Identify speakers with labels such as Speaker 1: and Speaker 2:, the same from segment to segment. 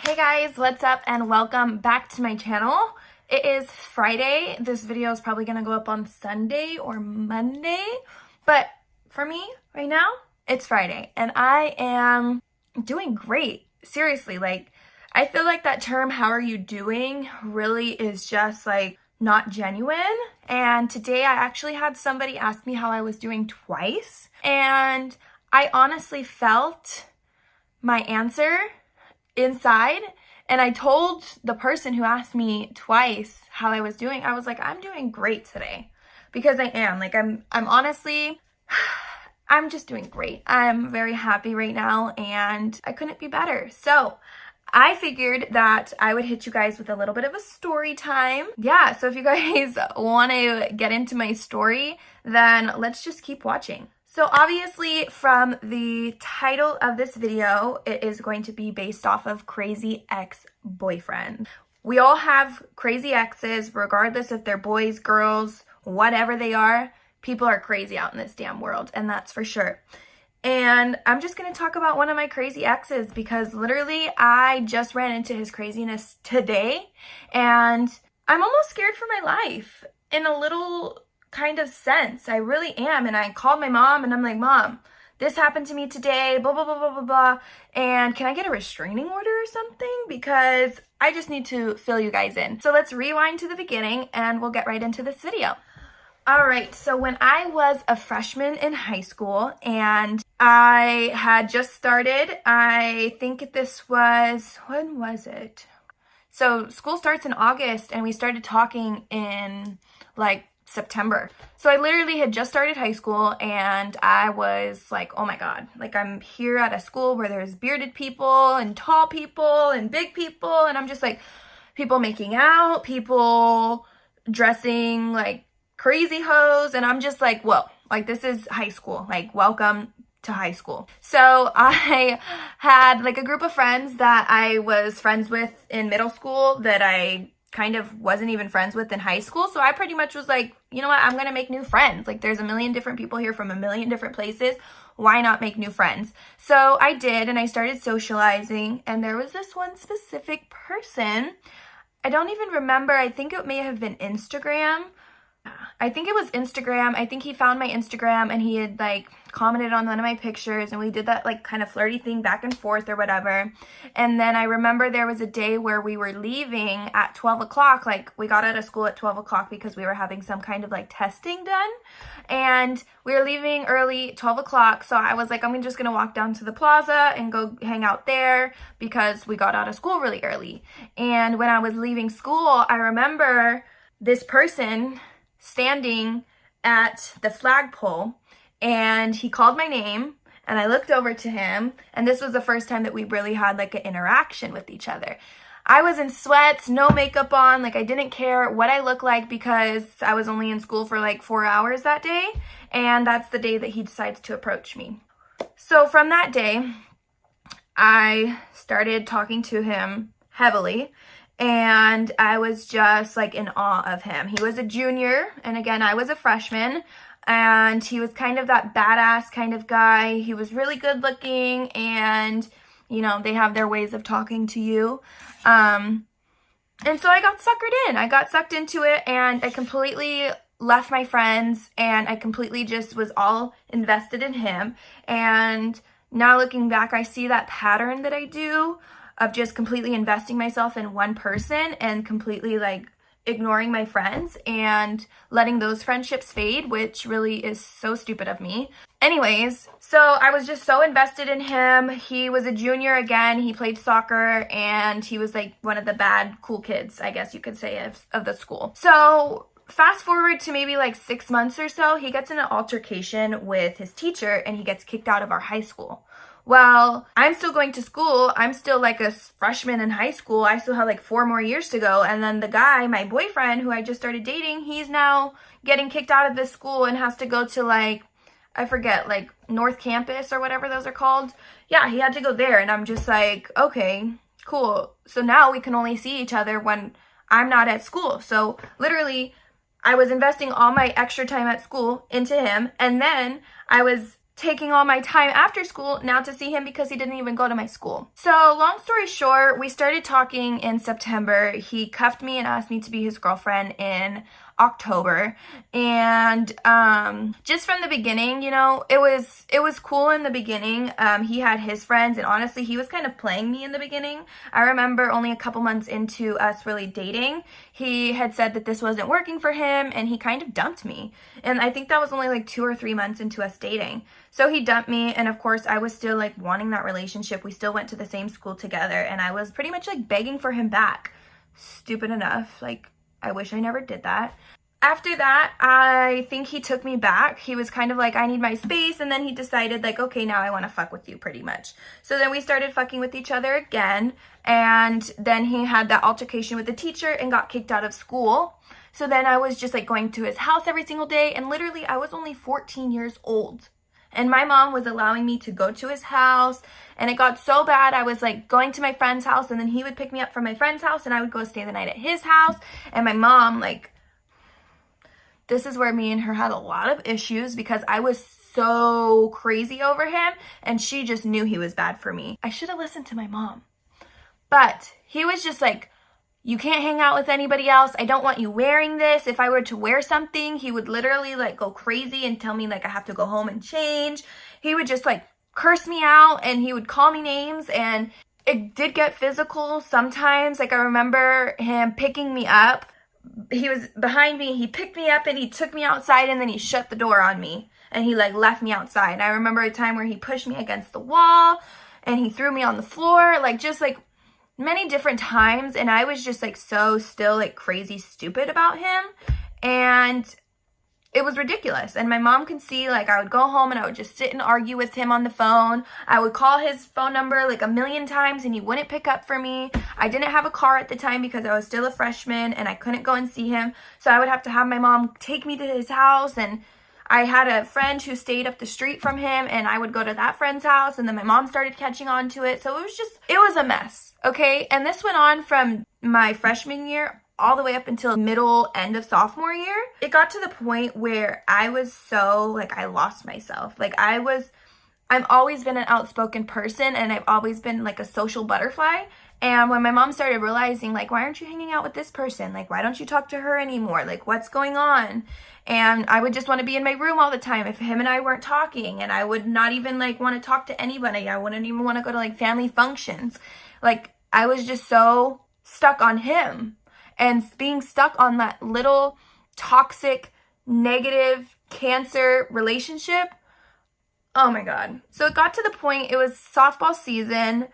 Speaker 1: Hey guys, what's up and welcome back to my channel. It is Friday. This video is probably gonna go up on Sunday or Monday, but for me right now, it's Friday and I am doing great. Seriously, I feel like that term, how are you doing, really is just not genuine. And today I actually had somebody ask me how I was doing twice, and I honestly felt my answer inside, and I told the person who asked me twice how I was doing, I was like, I'm doing great today, because I am. I'm honestly, I'm just doing great. I'm very happy right now and I couldn't be better. So I figured that I would hit you guys with a little bit of a story time. Yeah, so if you guys want to get into my story, then let's just keep watching. So obviously from the title of this video, it is going to be based off of crazy ex-boyfriend. We all have crazy exes, regardless if they're boys, girls, whatever they are. People are crazy out in this damn world, and that's for sure. And I'm just going to talk about one of my crazy exes because literally I just ran into his craziness today, and I'm almost scared for my life in a little kind of sense. I really am. And I called my mom and I'm like, Mom, this happened to me today, blah, blah, blah, blah, blah, blah. And can I get a restraining order or something? Because I just need to fill you guys in. So let's rewind to the beginning and we'll get right into this video. All right, so when I was a freshman in high school and I had just started, I think this was, when was it? So school starts in August and we started talking in September. So I literally had just started high school and I was like, oh my God, I'm here at a school where there's bearded people and tall people and big people. And I'm just like, people making out, people dressing like crazy hoes. And I'm just like, whoa, this is high school. Welcome to high school. So I had a group of friends that I was friends with in middle school that I kind of wasn't even friends with in high school. So I pretty much was like, you know what, I'm gonna make new friends. There's a million different people here from a million different places. Why not make new friends? So I did, and I started socializing, and there was this one specific person. I don't even remember. I think it may have been Instagram. I think it was Instagram. I think he found my Instagram and he had commented on one of my pictures, and we did that kind of flirty thing back and forth or whatever. And then I remember there was a day where we were leaving at 12 o'clock. We got out of school at 12 o'clock because we were having some kind of testing done, and we were leaving early, 12 o'clock. So I was like, I'm just gonna walk down to the plaza and go hang out there because we got out of school really early. And when I was leaving school, I remember this person standing at the flagpole, and he called my name, and I looked over to him, and this was the first time that we really had an interaction with each other. I was in sweats, no makeup on, I didn't care what I looked like because I was only in school for 4 hours that day, and that's the day that he decides to approach me. So from that day, I started talking to him heavily, and I was just in awe of him. He was a junior, and again, I was a freshman, and he was kind of that badass kind of guy. He was really good looking, and they have their ways of talking to you. And so I got suckered in. I got sucked into it, and I completely left my friends, and I completely just was all invested in him. And now looking back, I see that pattern that I do of just completely investing myself in one person and completely ignoring my friends and letting those friendships fade, which really is so stupid of me. Anyways, so I was just so invested in him. He was a junior again. He played soccer, and he was one of the bad cool kids, I guess you could say, of the school. So fast forward to maybe 6 months or so, he gets in an altercation with his teacher and he gets kicked out of our high school. Well, I'm still going to school. I'm still a freshman in high school. I still have 4 more years to go. And then the guy, my boyfriend, who I just started dating, he's now getting kicked out of this school and has to go to I forget, North Campus or whatever those are called. Yeah, he had to go there. And I'm just okay, cool. So now we can only see each other when I'm not at school. So literally, I was investing all my extra time at school into him. And then I was taking all my time after school now to see him because he didn't even go to my school. So long story short, we started talking in September. He cuffed me and asked me to be his girlfriend in October. And just from the beginning, you know, it was cool in the beginning. He had his friends, and honestly, he was kind of playing me in the beginning. I remember only a couple months into us really dating, he had said that this wasn't working for him, and he kind of dumped me. And I think that was only like 2 or 3 months into us dating. So he dumped me, and of course I was still like wanting that relationship. We still went to the same school together, and I was pretty much like begging for him back. Stupid enough. Like, I wish I never did that. After that, I think he took me back. He was kind of like, I need my space. And then he decided like, okay, now I want to fuck with you pretty much. So then we started fucking with each other again. And then he had that altercation with the teacher and got kicked out of school. So then I was just like going to his house every single day. And literally I was only 14 years old. And my mom was allowing me to go to his house. And it got so bad, I was like going to my friend's house, and then he would pick me up from my friend's house, and I would go stay the night at his house. And my mom, like, this is where me and her had a lot of issues because I was so crazy over him, and she just knew he was bad for me. I should have listened to my mom. But he was just like, you can't hang out with anybody else. I don't want you wearing this. If I were to wear something, he would literally like go crazy and tell me like I have to go home and change. He would just like curse me out, and he would call me names, and it did get physical sometimes. Like I remember him picking me up. He was behind me. He picked me up and he took me outside, and then he shut the door on me, and he like left me outside. I remember a time where he pushed me against the wall and he threw me on the floor, like just like many different times. And I was just like so still like crazy stupid about him, and it was ridiculous. And my mom could see, like, I would go home and I would just sit and argue with him on the phone. I would call his phone number like a million times and he wouldn't pick up for me. I didn't have a car at the time because I was still a freshman and I couldn't go and see him. So I would have to have my mom take me to his house, and I had a friend who stayed up the street from him, and I would go to that friend's house, and then my mom started catching on to it. So it was a mess, okay? And this went on from my freshman year all the way up until end of sophomore year. It got to the point where I was so, like, I lost myself. Like, I've always been an outspoken person, and I've always been, like, a social butterfly. And when my mom started realizing, like, why aren't you hanging out with this person? Like, why don't you talk to her anymore? Like, what's going on? And I would just want to be in my room all the time if him and I weren't talking. And I would not even, like, want to talk to anybody. I wouldn't even want to go to, like, family functions. Like, I was just so stuck on him. And being stuck on that little toxic, negative, cancer relationship, oh my God. So it got to the point, it was softball season.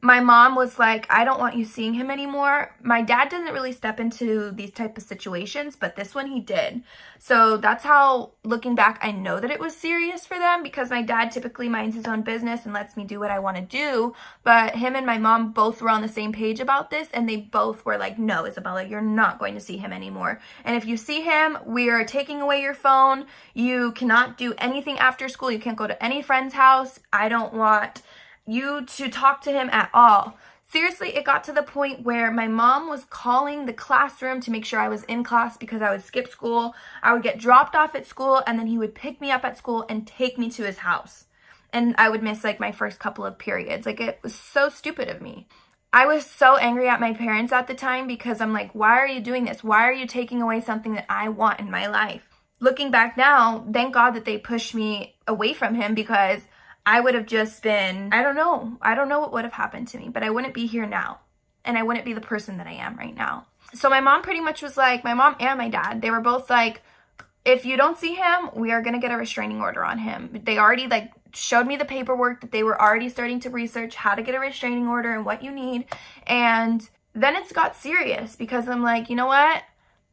Speaker 1: My mom was like, I don't want you seeing him anymore. My dad doesn't really step into these type of situations, but this one he did. So that's how, looking back, I know that it was serious for them, because my dad typically minds his own business and lets me do what I want to do. But him and my mom both were on the same page about this, and they both were like, no, Isabella, you're not going to see him anymore. And if you see him, we are taking away your phone. You cannot do anything after school. You can't go to any friend's house. I don't want you to talk to him at all. Seriously, it got to the point where my mom was calling the classroom to make sure I was in class because I would skip school. I would get dropped off at school, and then he would pick me up at school and take me to his house. And I would miss like my first couple of periods. Like, it was so stupid of me. I was so angry at my parents at the time because I'm like, why are you doing this? Why are you taking away something that I want in my life? Looking back now, thank God that they pushed me away from him, because I would have just been, I don't know what would have happened to me, but I wouldn't be here now, and I wouldn't be the person that I am right now. So my mom pretty much was like, my mom and my dad, they were both like, if you don't see him, we are going to get a restraining order on him. They already like showed me the paperwork that they were already starting to research how to get a restraining order and what you need. And then it's got serious, because I'm like, you know what?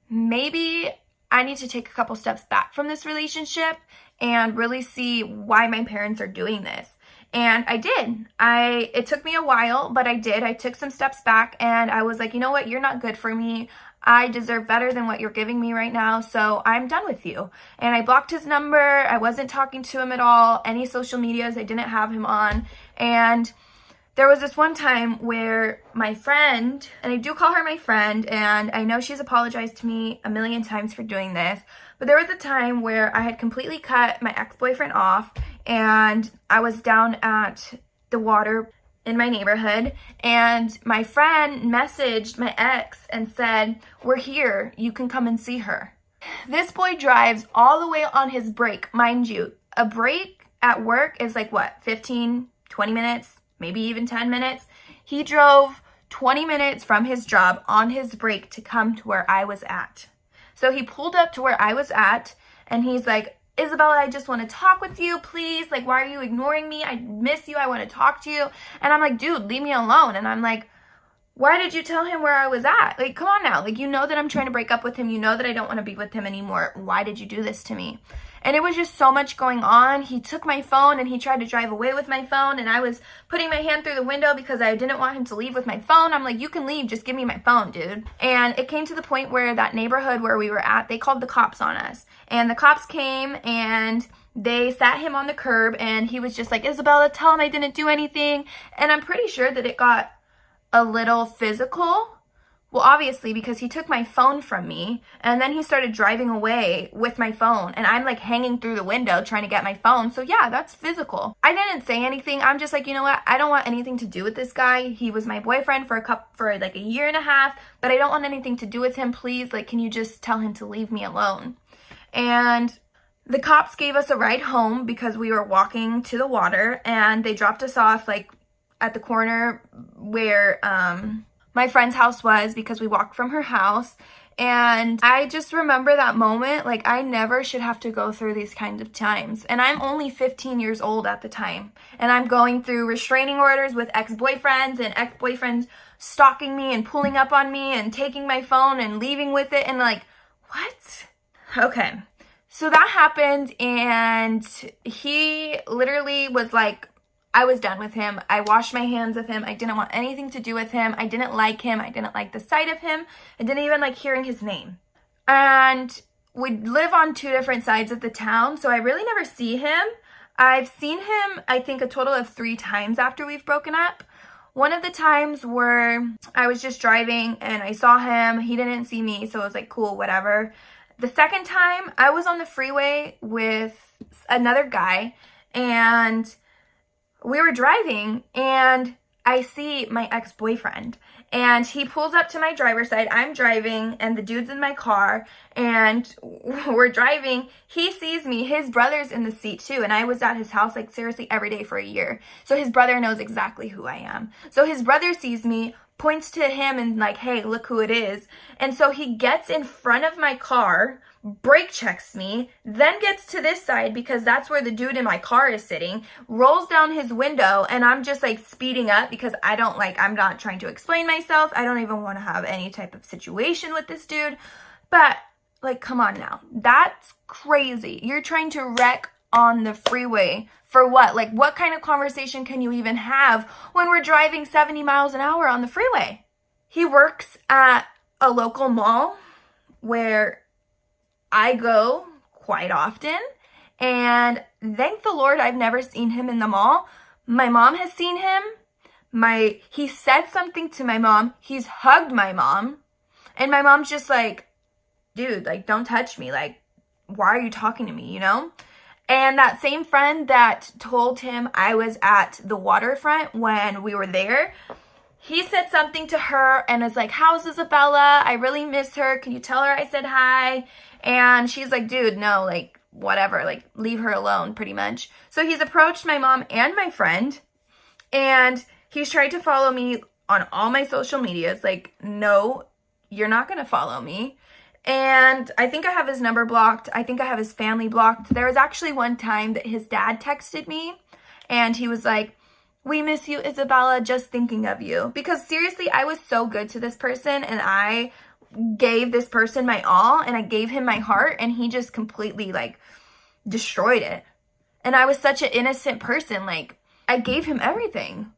Speaker 1: Maybe I need to take a couple steps back from this relationship and really see why my parents are doing this. And I did. It took me a while, but I did. I took some steps back, and I was like, you know what? You're not good for me. I deserve better than what you're giving me right now, so I'm done with you. And I blocked his number. I wasn't talking to him at all. Any social medias, I didn't have him on. And there was this one time where my friend, and I do call her my friend, and I know she's apologized to me a million times for doing this, but there was a time where I had completely cut my ex-boyfriend off, and I was down at the water in my neighborhood, and my friend messaged my ex and said, "We're here, you can come and see her." This boy drives all the way on his break. Mind you, a break at work is like what, 15, 20 minutes, maybe even 10 minutes. He drove 20 minutes from his job on his break to come to where I was at. So he pulled up to where I was at, and he's like, "Isabella, I just want to talk with you, please. Like, why are you ignoring me? I miss you. I want to talk to you." And I'm like, "Dude, leave me alone." And I'm like, "Why did you tell him where I was at? Like, come on now. Like, you know that I'm trying to break up with him. You know that I don't want to be with him anymore. Why did you do this to me?" And it was just so much going on. He took my phone and he tried to drive away with my phone, and I was putting my hand through the window because I didn't want him to leave with my phone. I'm like, "You can leave, just give me my phone, dude." And it came to the point where that neighborhood where we were at, they called the cops on us. And the cops came and they sat him on the curb, and he was just like, "Isabella, tell him I didn't do anything." And I'm pretty sure that it got a little physical. Well, obviously, because he took my phone from me, and then he started driving away with my phone, and I'm like hanging through the window trying to get my phone. So yeah, that's physical. I didn't say anything. I'm just like, you know what? I don't want anything to do with this guy. He was my boyfriend for like a year and a half, but I don't want anything to do with him. Please, like, can you just tell him to leave me alone? And the cops gave us a ride home because we were walking to the water, and they dropped us off like at the corner where my friend's house was, because we walked from her house. And I just remember that moment, like, I never should have to go through these kinds of times. And I'm only 15 years old at the time, and I'm going through restraining orders with ex-boyfriends, and ex-boyfriends stalking me and pulling up on me and taking my phone and leaving with it, and like, what? Okay, so that happened, and he literally was like, I was done with him. I washed my hands of him. I didn't want anything to do with him. I didn't like him. I didn't like the sight of him. I didn't even like hearing his name. And we live on two different sides of the town, so I really never see him. I've seen him, I think, a total of 3 times after we've broken up. One of the times where I was just driving and I saw him. He didn't see me, so I was like, cool, whatever. The second time, I was on the freeway with another guy, and we were driving, and I see my ex-boyfriend, and he pulls up to my driver's side. I'm driving, and the dude's in my car, and we're driving. He sees me. His brother's in the seat too, and I was at his house like seriously every day for a year. So his brother knows exactly who I am. So his brother sees me, points to him, and like, "Hey, look who it is." And so he gets in front of my car, brake checks me, then gets to this side because that's where the dude in my car is sitting, rolls down his window, and I'm just like speeding up because I'm not trying to explain myself. I don't even want to have any type of situation with this dude. But like, come on now. That's crazy. You're trying to wreck on the freeway for what? Like, what kind of conversation can you even have when we're driving 70 miles an hour on the freeway? He works at a local mall where I go quite often, and thank the Lord I've never seen him in the mall. My mom has seen him. He said something to my mom. He's hugged my mom, and my mom's just like, "Dude, like, don't touch me. Like, why are you talking to me, you know?" And that same friend that told him I was at the waterfront when we were there, he said something to her and is like, "How's Isabella? I really miss her. Can you tell her I said hi?" And she's like, "Dude, no, like, whatever, like, leave her alone," pretty much. So he's approached my mom and my friend, and he's tried to follow me on all my social medias. Like, no, you're not going to follow me. And I think I have his number blocked. I think I have his family blocked. There was actually one time that his dad texted me, and he was like, "We miss you, Isabella, just thinking of you." Because seriously, I was so good to this person, and I gave this person my all, and I gave him my heart, and he just completely like destroyed it. And I was such an innocent person. Like, I gave him everything,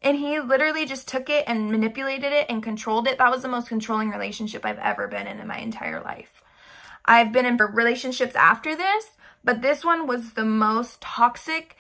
Speaker 1: and he literally just took it and manipulated it and controlled it. That was the most controlling relationship I've ever been in my entire life. I've been in relationships after this, but this one was the most toxic,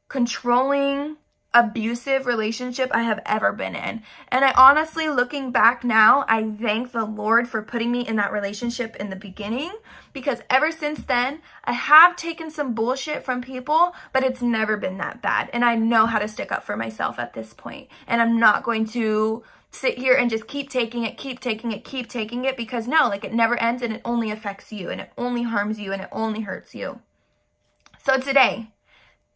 Speaker 1: controlling, abusive relationship I have ever been in. And I honestly, looking back now, I thank the Lord for putting me in that relationship in the beginning, because ever since then, I have taken some bullshit from people, but it's never been that bad. And I know how to stick up for myself at this point. And I'm not going to sit here and just keep taking it, because no, like, it never ends, and it only affects you, and it only harms you, and it only hurts you. So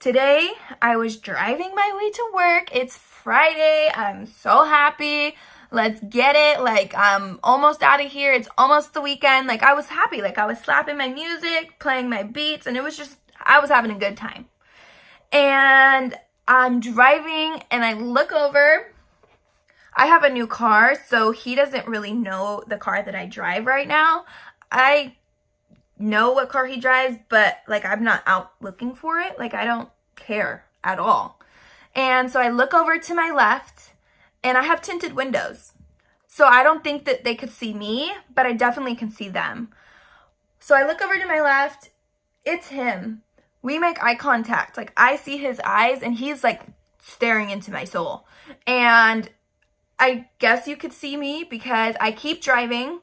Speaker 1: Today, I was driving my way to work. It's Friday. I'm so happy. Let's get it. Like, I'm almost out of here. It's almost the weekend. Like, I was happy. Like, I was slapping my music, playing my beats, and it was just, I was having a good time. And I'm driving, and I look over. I have a new car, so he doesn't really know the car that I drive right now. I know what car he drives, but like, I'm not out looking for it. Like, I don't care at all. And so I look over to my left, and I have tinted windows, so I don't think that they could see me, but I definitely can see them. So I look over to my left. It's him. We make eye contact. Like, I see his eyes, and he's like staring into my soul. And I guess you could see me because I keep driving,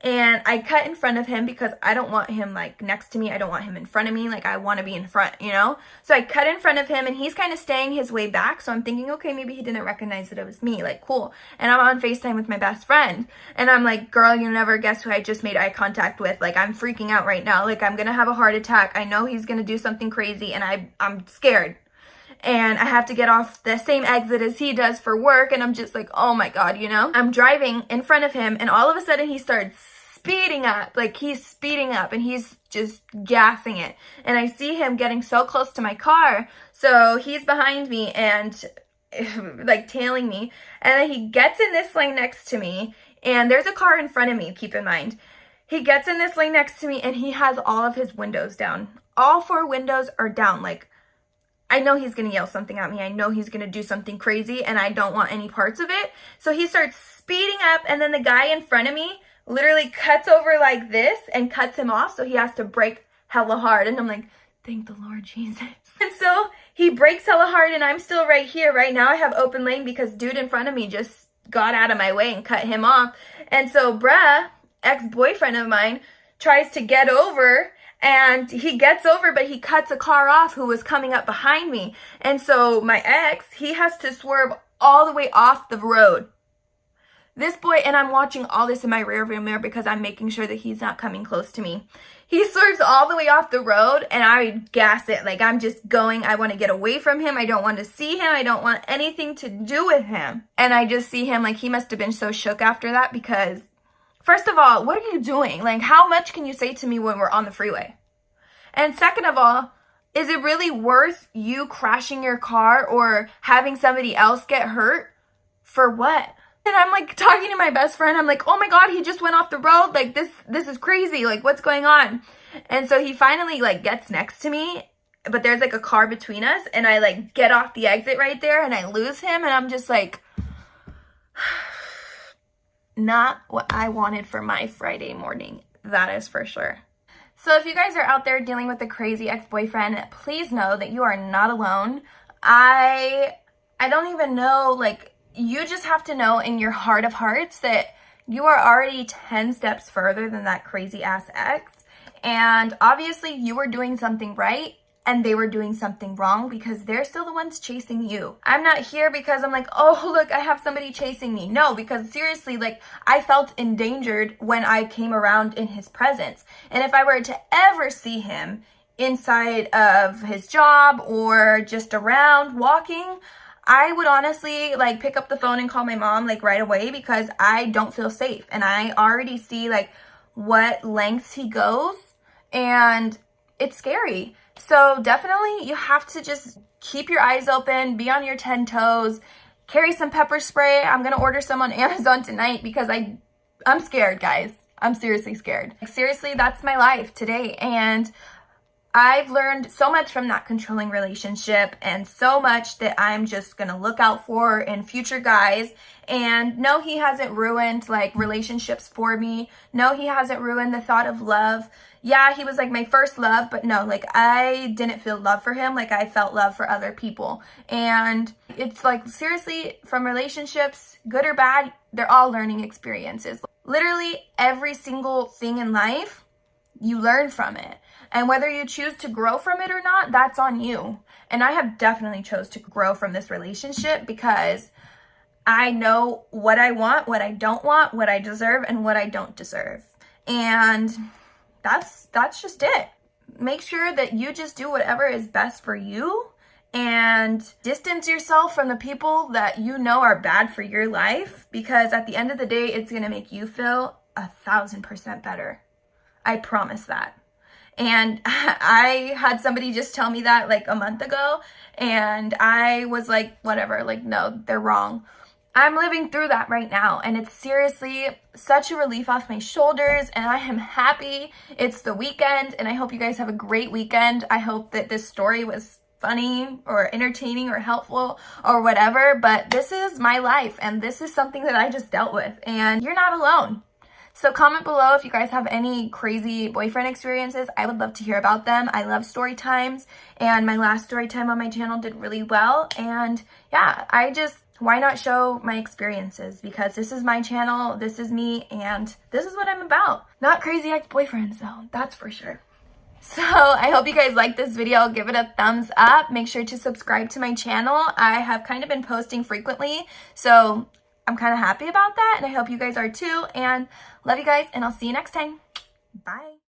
Speaker 1: and I cut in front of him because I don't want him like next to me. I don't want him in front of me. Like, I want to be in front, you know? So I cut in front of him, and he's kind of staying his way back. So I'm thinking, okay, maybe he didn't recognize that it was me. Like, cool. And I'm on FaceTime with my best friend. And I'm like, girl, you never guess who I just made eye contact with. Like, I'm freaking out right now. Like, I'm going to have a heart attack. I know he's going to do something crazy, and I'm scared. And I have to get off the same exit as he does for work. And I'm just like, oh my God, you know? I'm driving in front of him, and all of a sudden he starts speeding up. Like, he's speeding up, and he's just gassing it. And I see him getting so close to my car. So he's behind me and like tailing me. And then he gets in this lane next to me, and there's a car in front of me, keep in mind. He gets in this lane next to me, and he has all of his windows down. All 4 windows are down. Like, I know he's going to yell something at me. I know he's going to do something crazy, and I don't want any parts of it. So he starts speeding up, and then the guy in front of me literally cuts over like this and cuts him off. So he has to brake hella hard. And I'm like, thank the Lord Jesus. And so he brakes hella hard, and I'm still right here. Right now I have open lane because dude in front of me just got out of my way and cut him off. And so bruh, ex-boyfriend of mine, tries to get over. And he gets over, but he cuts a car off who was coming up behind me. And so my ex, he has to swerve all the way off the road. This boy, and I'm watching all this in my rearview mirror because I'm making sure that he's not coming close to me. He swerves all the way off the road, and I gas it. Like, I'm just going. I want to get away from him. I don't want to see him. I don't want anything to do with him. And I just see him, like, he must have been so shook after that because, first of all, what are you doing? Like, how much can you say to me when we're on the freeway? And second of all, is it really worth you crashing your car or having somebody else get hurt? For what? And I'm like talking to my best friend. I'm like, oh my God, he just went off the road. Like, this is crazy. Like, what's going on? And so he finally like gets next to me, but there's like a car between us, and I like get off the exit right there, and I lose him, and I'm just like, not what I wanted for my Friday morning. That is for sure. So if you guys are out there dealing with a crazy ex-boyfriend, please know that you are not alone. I don't even know, like, you just have to know in your heart of hearts that you are already 10 steps further than that crazy ass ex. And obviously you were doing something right, and they were doing something wrong because they're still the ones chasing you. I'm not here because I'm like, oh, look, I have somebody chasing me. No, because seriously, like, I felt endangered when I came around in his presence. And if I were to ever see him inside of his job or just around walking, I would honestly like pick up the phone and call my mom like right away because I don't feel safe. And I already see like what lengths he goes, and it's scary. So definitely you have to just keep your eyes open, be on your 10 toes, carry some pepper spray. I'm going to order some on Amazon tonight because I'm scared, guys. I'm seriously scared. Like, seriously, that's my life today. And I've learned so much from that controlling relationship, and so much that I'm just gonna look out for in future guys. And no, he hasn't ruined like relationships for me. No, he hasn't ruined the thought of love. Yeah, he was like my first love, but no, like I didn't feel love for him like I felt love for other people. And it's like, seriously, from relationships, good or bad, they're all learning experiences. Literally every single thing in life, you learn from it. And whether you choose to grow from it or not, that's on you. And I have definitely chose to grow from this relationship because I know what I want, what I don't want, what I deserve, and what I don't deserve. And that's just it. Make sure that you just do whatever is best for you and distance yourself from the people that you know are bad for your life, because at the end of the day, it's going to make you feel 1,000% better. I promise that. And I had somebody just tell me that like a month ago, and I was like, whatever, like, no, they're wrong. I'm living through that right now, and it's seriously such a relief off my shoulders, and I am happy. It's the weekend, and I hope you guys have a great weekend. I hope that this story was funny or entertaining or helpful or whatever, but this is my life, and this is something that I just dealt with, and you're not alone. So comment below if you guys have any crazy boyfriend experiences. I would love to hear about them. I love story times, and my last story time on my channel did really well. And yeah, why not show my experiences? Because this is my channel, this is me, and this is what I'm about. Not crazy ex-boyfriends though, that's for sure. So I hope you guys like this video. Give it a thumbs up. Make sure to subscribe to my channel. I have kind of been posting frequently, so I'm kind of happy about that, and I hope you guys are too, and love you guys, and I'll see you next time. Bye.